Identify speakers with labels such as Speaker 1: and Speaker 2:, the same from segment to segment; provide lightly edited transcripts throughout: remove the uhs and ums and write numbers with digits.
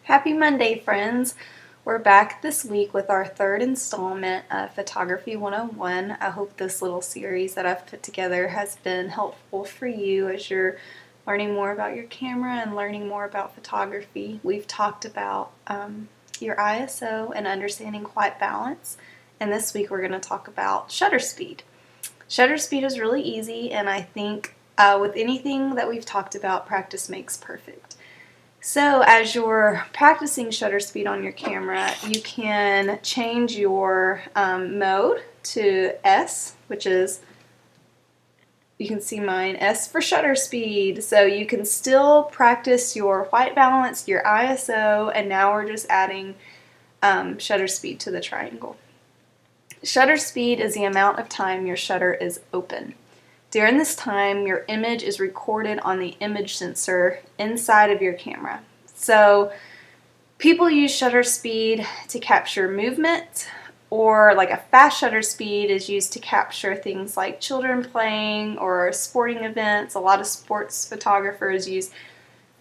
Speaker 1: Happy Monday, friends! We're back this week with our third installment of Photography 101. I hope this little series that I've put together has been helpful for you as you're learning more about your camera and learning more about photography. We've talked about your ISO and understanding white balance, and this week we're going to talk about shutter speed. Shutter speed is really easy, and I think with anything that we've talked about, practice makes perfect. So as you're practicing shutter speed on your camera, you can change your mode to S, which is, you can see mine, S for shutter speed. So you can still practice your white balance, your ISO, and now we're just adding shutter speed to the triangle. Shutter speed is the amount of time your shutter is open. During this time, your image is recorded on the image sensor inside of your camera. So people use shutter speed to capture movement, or like a fast shutter speed is used to capture things like children playing or sporting events. A lot of sports photographers use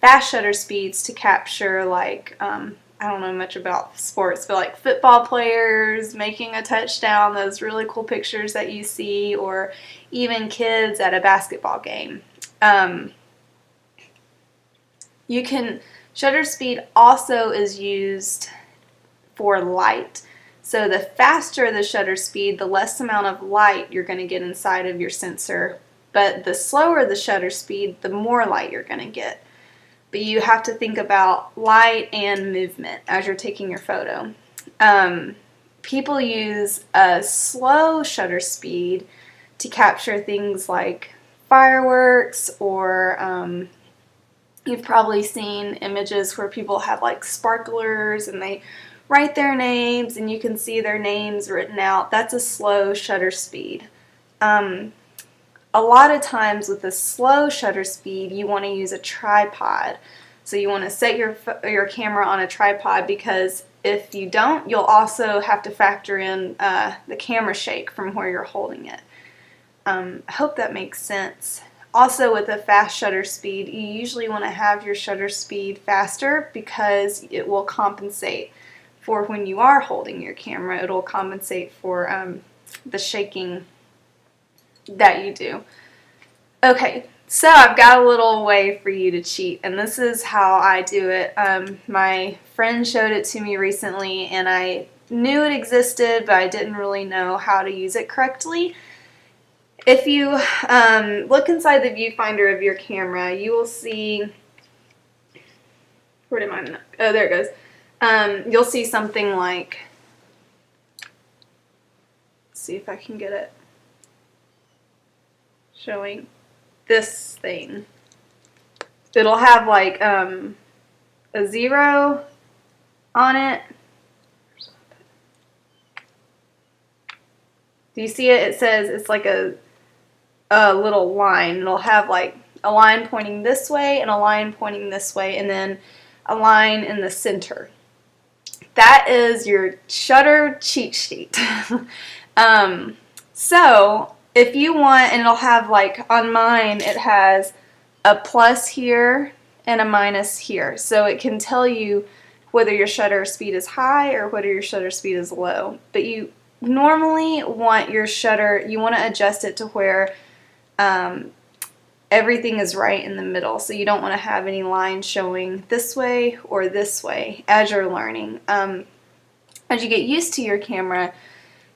Speaker 1: fast shutter speeds to capture I don't know much about sports, but like football players making a touchdown, those really cool pictures that you see, or even kids at a basketball game. Shutter speed also is used for light. So the faster the shutter speed, the less amount of light you're going to get inside of your sensor, but the slower the shutter speed, the more light you're going to get. But you have to think about light and movement as you're taking your photo. People use a slow shutter speed to capture things like fireworks, or you've probably seen images where people have like sparklers and they write their names and you can see their names written out. That's a slow shutter speed. A lot of times with a slow shutter speed, you want to use a tripod. So you want to set your camera on a tripod, because if you don't, you'll also have to factor in the camera shake from where you're holding it. I hope that makes sense. Also, with a fast shutter speed, you usually want to have your shutter speed faster because it will compensate for when you are holding your camera. It'll compensate for the shaking that you do. Okay, so I've got a little way for you to cheat, and this is how I do it. My friend showed it to me recently, and I knew it existed, but I didn't really know how to use it correctly. If you look inside the viewfinder of your camera, you will see, where did mine, oh, there it goes. You'll see something like, let's see if I can get it showing this thing. It'll have like a 0 on it. Do you see it? It says it's like a little line. It'll have like a line pointing this way and a line pointing this way, and then a line in the center. That is your shutter cheat sheet. So if you want, and it'll have, like on mine, it has a plus here and a minus here. So it can tell you whether your shutter speed is high or whether your shutter speed is low. But you normally want your shutter, you want to adjust it to where everything is right in the middle. So you don't want to have any lines showing this way or this way as you're learning. As you get used to your camera,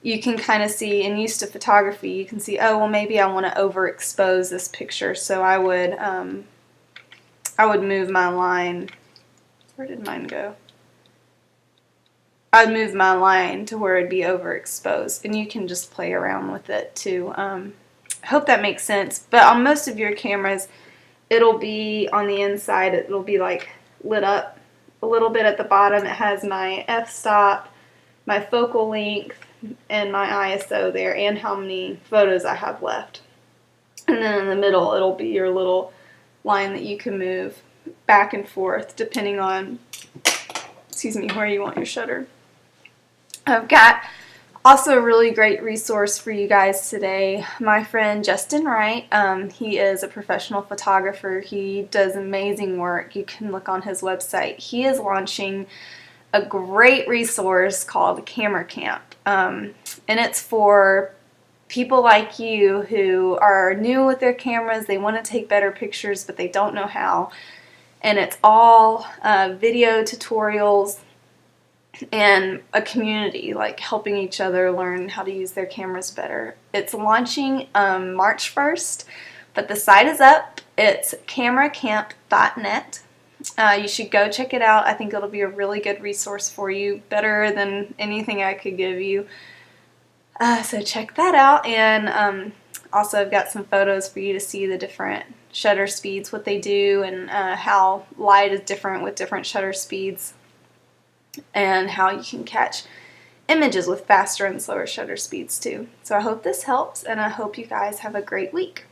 Speaker 1: you can kind of see, and used to photography, you can see, oh, well, maybe I want to overexpose this picture, so I would move my line. Where did mine go? I'd move my line to where it'd be overexposed, and you can just play around with it too. I hope that makes sense. But on most of your cameras, it'll be on the inside, it'll be like lit up a little bit at the bottom. It has my f-stop, my focal length, and my ISO there, and how many photos I have left. And then in the middle, it'll be your little line that you can move back and forth depending on, where you want your shutter. I've got Also, a really great resource for you guys today, my friend Justin Wright. He is a professional photographer. He does amazing work. You can look on his website. He is launching a great resource called Camera Camp, and it's for people like you who are new with their cameras. They want to take better pictures, but they don't know how. And it's all video tutorials and a community, like helping each other learn how to use their cameras better. It's launching March 1st, but the site is up. It's cameracamp.net. You should go check it out. I think it'll be a really good resource for you, better than anything I could give you. So check that out, and also I've got some photos for you to see the different shutter speeds, what they do, and how light is different with different shutter speeds, and how you can catch images with faster and slower shutter speeds too. So I hope this helps, and I hope you guys have a great week.